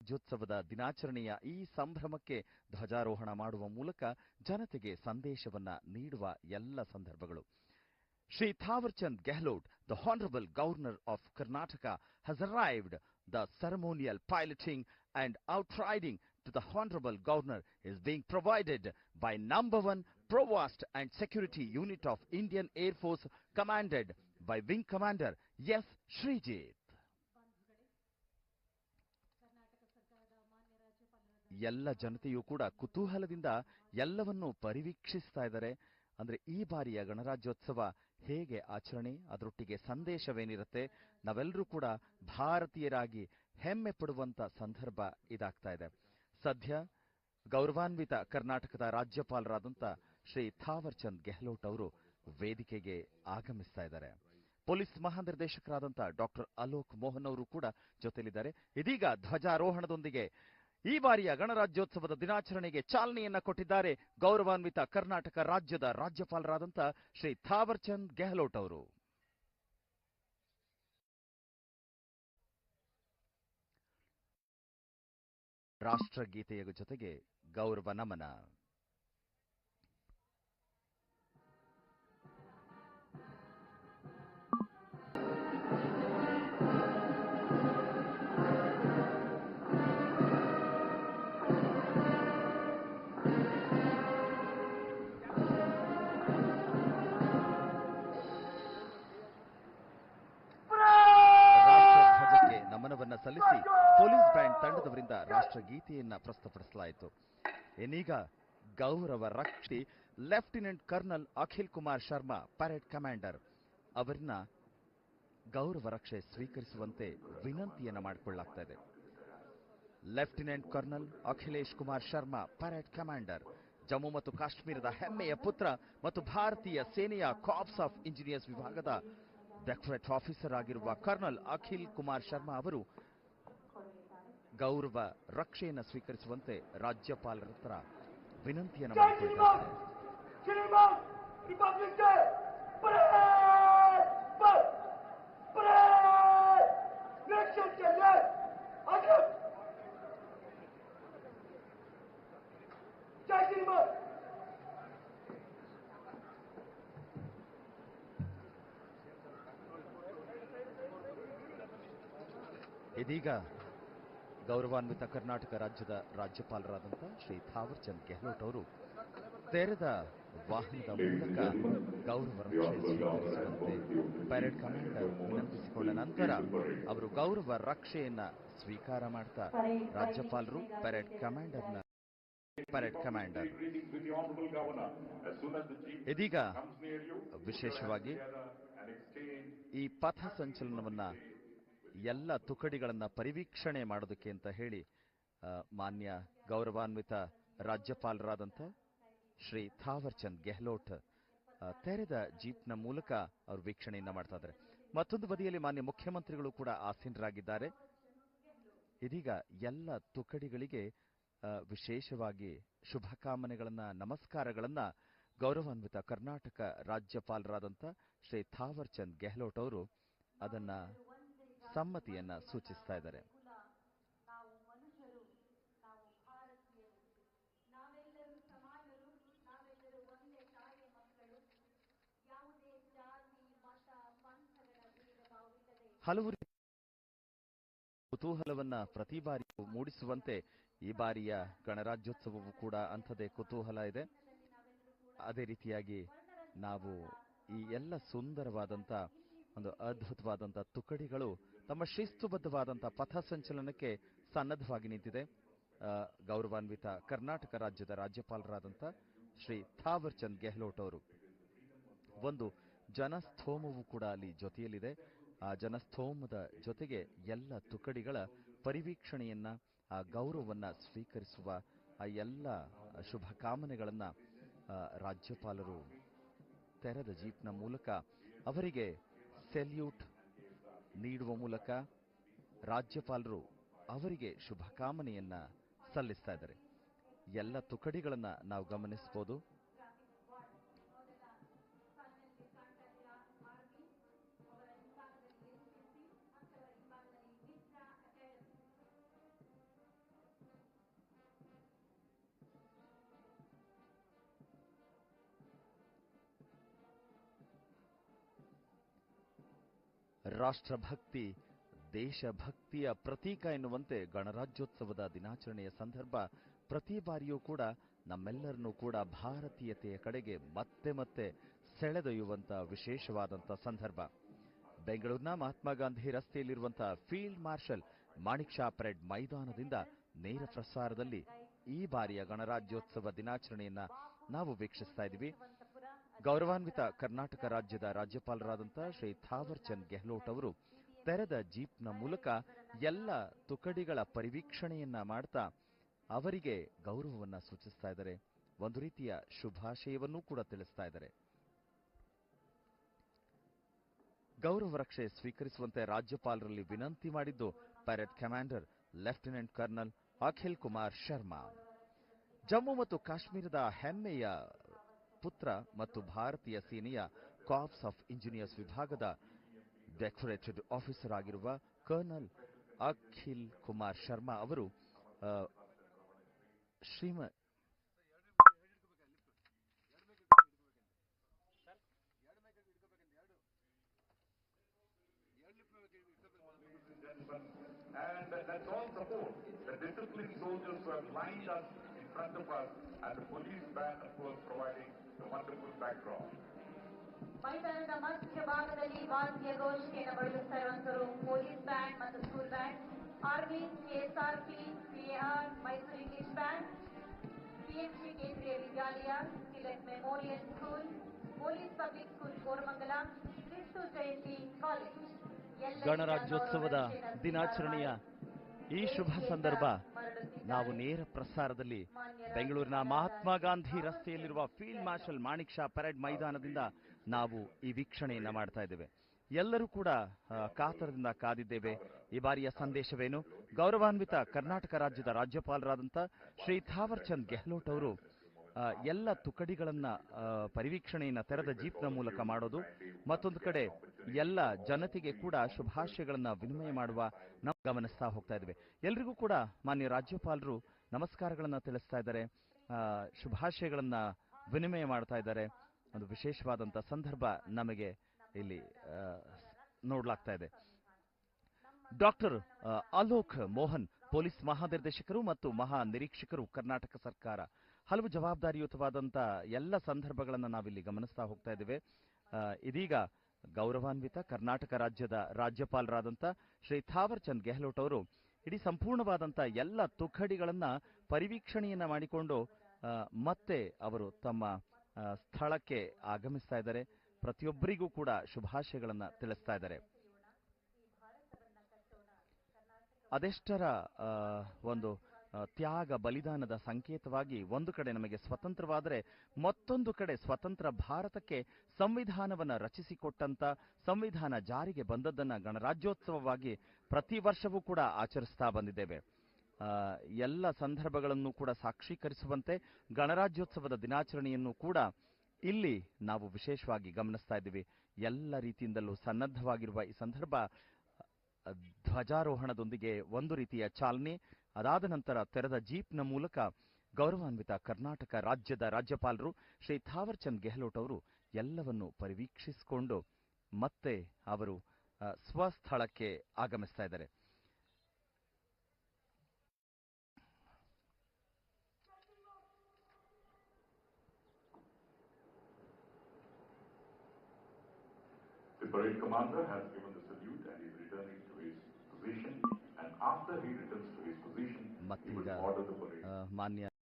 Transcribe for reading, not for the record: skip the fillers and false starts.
ಗಣರಾಜ್ಯೋತ್ಸವದ ದಿನಾಚರಣೆಯ ಈ ಸಂಭ್ರಮಕ್ಕೆ ಧ್ವಜಾರೋಹಣ ಮಾಡುವ ಮೂಲಕ ಜನತೆಗೆ ಸಂದೇಶವನ್ನ ನೀಡುವ ಎಲ್ಲ ಸಂದರ್ಭಗಳು. Shri Thawarchand Gehlot, the Honorable Governor of Karnataka, has arrived. The ceremonial piloting and outriding to the Honorable Governor is being provided by number 1 Provost and Security Unit of Indian Air Force, commanded by Wing Commander S. Srijit. ಎಲ್ಲ ಜನತೆಯೂ ಕೂಡ ಕುತೂಹಲದಿಂದ ಎಲ್ಲವನ್ನೂ ಪರಿವೀಕ್ಷಿಸ್ತಾ ಇದ್ದಾರೆ. ಅಂದ್ರೆ ಈ ಬಾರಿಯ ಗಣರಾಜ್ಯೋತ್ಸವ ಹೇಗೆ ಆಚರಣೆ, ಅದರೊಟ್ಟಿಗೆ ಸಂದೇಶವೇನಿರುತ್ತೆ, ನಾವೆಲ್ಲರೂ ಕೂಡ ಭಾರತೀಯರಾಗಿ ಹೆಮ್ಮೆ ಪಡುವಂತ ಸಂದರ್ಭ ಇದಾಗ್ತಾ ಇದೆ. ಸದ್ಯ ಗೌರವಾನ್ವಿತ ಕರ್ನಾಟಕದ ರಾಜ್ಯಪಾಲರಾದಂಥ ಶ್ರೀ ಥಾವರ್ಚಂದ್ ಗೆಹ್ಲೋಟ್ ಅವರು ವೇದಿಕೆಗೆ ಆಗಮಿಸ್ತಾ ಇದ್ದಾರೆ. ಪೊಲೀಸ್ ಮಹಾನಿರ್ದೇಶಕರಾದಂಥ ಡಾಕ್ಟರ್ ಅಲೋಕ್ ಮೋಹನ್ ಅವರು ಕೂಡ ಜೊತೆಲಿದ್ದಾರೆ. ಇದೀಗ ಧ್ವಜಾರೋಹಣದೊಂದಿಗೆ ಈ ಬಾರಿಯ ಗಣರಾಜ್ಯೋತ್ಸವದ ದಿನಾಚರಣೆಗೆ ಚಾಲನೆಯನ್ನ ಕೊಟ್ಟಿದ್ದಾರೆ ಗೌರವಾನ್ವಿತ ಕರ್ನಾಟಕ ರಾಜ್ಯದ ರಾಜ್ಯಪಾಲರಾದಂಥ ಶ್ರೀ ಥಾವರ್ಚಂದ್ ಗೆಹ್ಲೋಟ್ ಅವರು. ರಾಷ್ಟ್ರಗೀತೆಯ ಜೊತೆಗೆ ಗೌರವ ನಮನ. ನಮನವನ್ನ ಸಲ್ಲಿಸಿ ಪೊಲೀಸ್ ಬ್ಯಾಂಡ್ ತಂಡದವರಿಂದ ರಾಷ್ಟ್ರಗೀತೆಯನ್ನ ಪ್ರಸ್ತುತಪಡಿಸಲಾಯಿತು. ಇನ್ನೀಗ ಗೌರವ ರಕ್ಷಿ lieutenant colonel Akhil Kumar Sharma, parade commander ಅವರನ್ನ ಗೌರವ ರಕ್ಷೆ ಸ್ವೀಕರಿಸುವಂತೆ ವಿನಂತಿಯನ್ನ ಮಾಡಿಕೊಳ್ಳಲಾಗ್ತಾ ಇದೆ. Lieutenant colonel Akhilesh Kumar Sharma, parade commander, Jammu ಮತ್ತು ಕಾಶ್ಮೀರದ ಹೆಮ್ಮೆಯ ಪುತ್ರ ಮತ್ತು ಭಾರತೀಯ ಸೇನೆಯ ಕಾರ್ಪ್ಸ್ ಆಫ್ ಇಂಜಿನಿಯರ್ಸ್ ವಿಭಾಗದ ಡೆಕೋರೇಟ್ ಆಫೀಸರ್ ಆಗಿರುವ ಕರ್ನಲ್ ಅಖಿಲ್ ಕುಮಾರ್ ಶರ್ಮಾ ಅವರು ಗೌರವ ರಕ್ಷೆಯನ್ನು ಸ್ವೀಕರಿಸುವಂತೆ ರಾಜ್ಯಪಾಲರ ಹತ್ರ ವಿನಂತಿಯನ್ನು ಮಾಡಿಕೊಂಡಿದ್ದಾರೆ. ಇದೀಗ ಗೌರವಾನ್ವಿತ ಕರ್ನಾಟಕ ರಾಜ್ಯದ ರಾಜ್ಯಪಾಲರಾದಂಥ ಶ್ರೀ ಥಾವರ್ಚಂದ್ ಗೆಹ್ಲೋಟ್ ಅವರು ತೆರೆದ ವಾಹನದ ಮೂಲಕ ಗೌರವ ರಕ್ಷೆ ಸ್ವೀಕರಿಸುವಂತೆ ಪರೇಡ್ ಕಮಾಂಡರ್ ವಿನಂತಿಸಿಕೊಂಡ ನಂತರ ಅವರು ಗೌರವ ರಕ್ಷೆಯನ್ನ ಸ್ವೀಕಾರ ಮಾಡ್ತಾ ರಾಜ್ಯಪಾಲರು ಪರೇಡ್ ಕಮಾಂಡರ್ ಇದೀಗ ವಿಶೇಷವಾಗಿ ಈ ಪಥ ಸಂಚಲನವನ್ನ ಎಲ್ಲ ತುಕಡಿಗಳನ್ನ ಪರಿವೀಕ್ಷಣೆ ಮಾಡೋದಕ್ಕೆ ಅಂತ ಹೇಳಿ ಮಾನ್ಯ ಗೌರವಾನ್ವಿತ ರಾಜ್ಯಪಾಲರಾದಂಥ ಶ್ರೀ ಥಾವರ್ಚಂದ್ ಗೆಹ್ಲೋಟ್ ತೆರೆದ ಜೀಪ್ನ ಮೂಲಕ ಅವರು ವೀಕ್ಷಣೆಯನ್ನ ಮಾಡ್ತಾ ಇದ್ದಾರೆ. ಮತ್ತೊಂದು ಬದಿಯಲ್ಲಿ ಮಾನ್ಯ ಮುಖ್ಯಮಂತ್ರಿಗಳು ಕೂಡ ಆಸೀನರಾಗಿದ್ದಾರೆ. ಇದೀಗ ಎಲ್ಲ ತುಕಡಿಗಳಿಗೆ ವಿಶೇಷವಾಗಿ ಶುಭಕಾಮನೆಗಳನ್ನ, ನಮಸ್ಕಾರಗಳನ್ನ ಗೌರವಾನ್ವಿತ ಕರ್ನಾಟಕ ರಾಜ್ಯಪಾಲರಾದಂಥ ಶ್ರೀ ಥಾವರ್ಚಂದ್ ಗೆಹ್ಲೋಟ್ ಅವರು ಅದನ್ನ ಸಮ್ಮತಿಯನ್ನ ಸೂಚಿಸ್ತಾ ಇದ್ದಾರೆ. ಹಲವು ಕುತೂಹಲವನ್ನ ಪ್ರತಿ ಬಾರಿಯೂ ಮೂಡಿಸುವಂತೆ ಈ ಬಾರಿಯ ಗಣರಾಜ್ಯೋತ್ಸವವೂ ಕೂಡ ಅಂಥದೇ ಕುತೂಹಲ ಇದೆ. ಅದೇ ರೀತಿಯಾಗಿ ನಾವು ಈ ಎಲ್ಲ ಸುಂದರವಾದಂಥ ಒಂದು ಅದ್ಭುತವಾದಂಥ ತುಕಡಿಗಳು ತಮ್ಮ ಶಿಸ್ತುಬದ್ಧವಾದಂಥ ಪಥ ಸಂಚಲನಕ್ಕೆ ಸನ್ನದ್ಧವಾಗಿ ನಿಂತಿದೆ. ಗೌರವಾನ್ವಿತ ಕರ್ನಾಟಕ ರಾಜ್ಯದ ರಾಜ್ಯಪಾಲರಾದಂಥ ಶ್ರೀ ಥಾವರ್ಚಂದ್ ಗೆಹ್ಲೋಟ್ ಅವರು ಒಂದು ಜನಸ್ಥೋಮವೂ ಕೂಡ ಅಲ್ಲಿ ಜೊತೆಯಲ್ಲಿದೆ. ಆ ಜನಸ್ಥೋಮದ ಜೊತೆಗೆ ಎಲ್ಲ ತುಕಡಿಗಳ ಪರಿವೀಕ್ಷಣೆಯನ್ನ, ಆ ಗೌರವವನ್ನ ಸ್ವೀಕರಿಸುವ ಆ ಎಲ್ಲ ಶುಭಕಾಮನೆಗಳನ್ನ ರಾಜ್ಯಪಾಲರು ತೆರೆದ ಜೀಪ್ನ ಮೂಲಕ ಅವರಿಗೆ ಸೆಲ್ಯೂಟ್ ನೀಡುವ ಮೂಲಕ ರಾಜ್ಯಪಾಲರು ಅವರಿಗೆ ಶುಭಕಾಮನೆಯನ್ನ ಸಲ್ಲಿಸ್ತಾ ಇದ್ದಾರೆ. ಎಲ್ಲ ತುಕಡಿಗಳನ್ನ ನಾವು ಗಮನಿಸಬಹುದು. ರಾಷ್ಟ್ರಭಕ್ತಿ, ದೇಶಭಕ್ತಿಯ ಪ್ರತೀಕ ಎನ್ನುವಂತೆ ಗಣರಾಜ್ಯೋತ್ಸವದ ದಿನಾಚರಣೆಯ ಸಂದರ್ಭ ಪ್ರತಿ ಬಾರಿಯೂ ಕೂಡ ನಮ್ಮೆಲ್ಲರನ್ನೂ ಕೂಡ ಭಾರತೀಯತೆಯ ಕಡೆಗೆ ಮತ್ತೆ ಮತ್ತೆ ಸೆಳೆದೊಯ್ಯುವಂಥ ವಿಶೇಷವಾದಂಥ ಸಂದರ್ಭ. ಬೆಂಗಳೂರಿನ ಮಹಾತ್ಮ ಗಾಂಧಿ ರಸ್ತೆಯಲ್ಲಿರುವಂತಹ field marshal Manek Shaw parade ಮೈದಾನದಿಂದ ನೇರ ಪ್ರಸಾರದಲ್ಲಿ ಈ ಬಾರಿಯ ಗಣರಾಜ್ಯೋತ್ಸವ ದಿನಾಚರಣೆಯನ್ನ ನಾವು ವೀಕ್ಷಿಸ್ತಾ ಇದ್ದೀವಿ. ಗೌರವಾನ್ವಿತ ಕರ್ನಾಟಕ ರಾಜ್ಯದ ರಾಜ್ಯಪಾಲರಾದಂಥ ಶ್ರೀ ಥಾವರ್ ಚಂದ್ ಗೆಹ್ಲೋಟ್ ಅವರು ತೆರೆದ ಜೀಪ್ನ ಮೂಲಕ ಎಲ್ಲ ತುಕಡಿಗಳ ಪರಿವೀಕ್ಷಣೆಯನ್ನ ಮಾಡ್ತಾ ಅವರಿಗೆ ಗೌರವವನ್ನ ಸೂಚಿಸ್ತಾ ಇದ್ದಾರೆ. ಒಂದು ರೀತಿಯ ಶುಭಾಶಯವನ್ನೂ ಕೂಡ ತಿಳಿಸ್ತಾ ಇದ್ದಾರೆ. ಗೌರವ ರಕ್ಷೆ ಸ್ವೀಕರಿಸುವಂತೆ ರಾಜ್ಯಪಾಲರಲ್ಲಿ ವಿನಂತಿ ಮಾಡಿದ್ದು parade commander lieutenant colonel Akhil Kumar Sharma. Jammu ಮತ್ತು ಕಾಶ್ಮೀರದ ಹೆಮ್ಮೆಯ ಪುತ್ರ ಮತ್ತು ಭಾರತೀಯ ಸೇನೆಯ ಕಾರ್ಪ್ಸ್ ಆಫ್ ಇಂಜಿನಿಯರ್ಸ್ ವಿಭಾಗದ ಡೆಕೋರೇಟೆಡ್ ಆಫೀಸರ್ ಆಗಿರುವ ಕರ್ನಲ್ ಅಖಿಲ್ ಕುಮಾರ್ ಶರ್ಮಾ ಅವರು And let's all support the disciplined soldiers who have lined up in front of us, and the police band, of course, providing the wonderful backdrop. ಮೈದಾನದ ಮಧ್ಯ ಭಾಗದಲ್ಲಿ ವಾದ್ಯ ಘೋಷಣೆಯನ್ನು ಬದಲಿಸ್ತಾ ಇರುವಂತರು ಪೊಲೀಸ್ ಬ್ಯಾಂಡ್ ಮತ್ತು school band, army, KSRP, PAR, Mysore English band, PMC Kendriya Vidyalaya, Tilak memorial school, police public school Koramangala, Kristu Jayanti college. ಗಣರಾಜ್ಯೋತ್ಸವದ ದಿನಾಚರಣೆಯ ಈ ಶುಭ ಸಂದರ್ಭ ನಾವು ನೇರ ಪ್ರಸಾರದಲ್ಲಿ ಬೆಂಗಳೂರಿನ ಮಹಾತ್ಮ ಗಾಂಧಿ ರಸ್ತೆಯಲ್ಲಿರುವ field marshal Manek Shaw parade ಮೈದಾನದಿಂದ ನಾವು ಈ ವೀಕ್ಷಣೆಯನ್ನ ಮಾಡ್ತಾ ಇದ್ದೇವೆ. ಎಲ್ಲರೂ ಕೂಡ ಕಾತರದಿಂದ ಕಾದಿದ್ದೇವೆ. ಈ ಬಾರಿಯ ಸಂದೇಶವೇನು? ಗೌರವಾನ್ವಿತ ಕರ್ನಾಟಕ ರಾಜ್ಯದ ರಾಜ್ಯಪಾಲರಾದಂಥ ಶ್ರೀ ಥಾವರ್ ಚಂದ್ ಗೆಹ್ಲೋಟ್ ಅವರು ಎಲ್ಲ ತುಕಡಿಗಳನ್ನ ಪರಿವೀಕ್ಷಣೆಯನ್ನ ತೆರೆದ ಜೀಪ್ನ ಮೂಲಕ ಮಾಡೋದು, ಮತ್ತೊಂದು ಕಡೆ ಎಲ್ಲ ಜನತೆಗೆ ಕೂಡ ಶುಭಾಶಯಗಳನ್ನ ವಿನಿಮಯ ಮಾಡುವ ನಾವು ಗಮನಿಸ್ತಾ ಹೋಗ್ತಾ ಇದ್ದೇವೆ. ಎಲ್ರಿಗೂ ಕೂಡ ಮಾನ್ಯ ರಾಜ್ಯಪಾಲರು ನಮಸ್ಕಾರಗಳನ್ನ ತಿಳಿಸ್ತಾ ಇದ್ದಾರೆ, ಶುಭಾಶಯಗಳನ್ನ ವಿನಿಮಯ ಮಾಡ್ತಾ ಇದ್ದಾರೆ. ಒಂದು ವಿಶೇಷವಾದಂತ ಸಂದರ್ಭ ನಮಗೆ ಇಲ್ಲಿ ನೋಡ್ಲಾಗ್ತಾ ಇದೆ. ಡಾಕ್ಟರ್ ಅಲೋಕ್ ಮೋಹನ್ ಪೊಲೀಸ್ ಮಹಾನಿರ್ದೇಶಕರು ಮತ್ತು ಮಹಾ ನಿರೀಕ್ಷಕರು, ಕರ್ನಾಟಕ ಸರ್ಕಾರ ಹಲವು ಜವಾಬ್ದಾರಿಯುತವಾದಂಥ ಎಲ್ಲ ಸಂದರ್ಭಗಳನ್ನು ನಾವಿಲ್ಲಿ ಗಮನಿಸ್ತಾ ಹೋಗ್ತಾ ಇದ್ದೇವೆ. ಇದೀಗ ಗೌರವಾನ್ವಿತ ಕರ್ನಾಟಕ ರಾಜ್ಯದ ರಾಜ್ಯಪಾಲರಾದಂಥ ಶ್ರೀ ಥಾವರ್ ಚಂದ್ ಗೆಹ್ಲೋಟ್ ಅವರು ಇಡೀ ಸಂಪೂರ್ಣವಾದಂಥ ಎಲ್ಲ ತುಕಡಿಗಳನ್ನ ಪರಿವೀಕ್ಷಣೆಯನ್ನ ಮಾಡಿಕೊಂಡು ಮತ್ತೆ ಅವರು ತಮ್ಮ ಸ್ಥಳಕ್ಕೆ ಆಗಮಿಸ್ತಾ ಇದ್ದಾರೆ. ಪ್ರತಿಯೊಬ್ಬರಿಗೂ ಕೂಡ ಶುಭಾಶಯಗಳನ್ನ ತಿಳಿಸ್ತಾ ಇದ್ದಾರೆ. ಅದೆಷ್ಟರ ಒಂದು ತ್ಯಾಗ ಬಲಿದಾನದ ಸಂಕೇತವಾಗಿ ಒಂದು ಕಡೆ ನಮಗೆ ಸ್ವತಂತ್ರವಾದರೆ ಮತ್ತೊಂದು ಕಡೆ ಸ್ವತಂತ್ರ ಭಾರತಕ್ಕೆ ಸಂವಿಧಾನವನ್ನ ರಚಿಸಿಕೊಟ್ಟಂತ, ಸಂವಿಧಾನ ಜಾರಿಗೆ ಬಂದದ್ದನ್ನ ಗಣರಾಜ್ಯೋತ್ಸವವಾಗಿ ಪ್ರತಿ ವರ್ಷವೂ ಕೂಡ ಆಚರಿಸ್ತಾ ಬಂದಿದ್ದೇವೆ. ಎಲ್ಲ ಸಂದರ್ಭಗಳನ್ನು ಕೂಡ ಸಾಕ್ಷೀಕರಿಸುವಂತೆ ಗಣರಾಜ್ಯೋತ್ಸವದ ದಿನಾಚರಣೆಯನ್ನು ಕೂಡ ಇಲ್ಲಿ ನಾವು ವಿಶೇಷವಾಗಿ ಗಮನಿಸ್ತಾ ಇದ್ದೀವಿ. ಎಲ್ಲ ರೀತಿಯಿಂದಲೂ ಸನ್ನದ್ಧವಾಗಿರುವ ಈ ಸಂದರ್ಭ ಧ್ವಜಾರೋಹಣದೊಂದಿಗೆ ಒಂದು ರೀತಿಯ ಚಾಲನೆ, ಅದಾದ ನಂತರ ತೆರೆದ ಜೀಪ್ನ ಮೂಲಕ ಗೌರವಾನ್ವಿತ ಕರ್ನಾಟಕ ರಾಜ್ಯದ ರಾಜ್ಯಪಾಲರು ಶ್ರೀ ಥಾವರ್ ಚಂದ್ ಗೆಹ್ಲೋಟ್ ಅವರು ಎಲ್ಲವನ್ನು ಪರಿವೀಕ್ಷಿಸಿಕೊಂಡು ಮತ್ತೆ ಅವರು ಸ್ವಸ್ಥಳಕ್ಕೆ ಆಗಮಿಸ್ತಾ ಇದ್ದಾರೆ. The parade commander has given the salute and is returning to his position, and after he returns to his position, he will order the parade. ಮಾನ್ಯ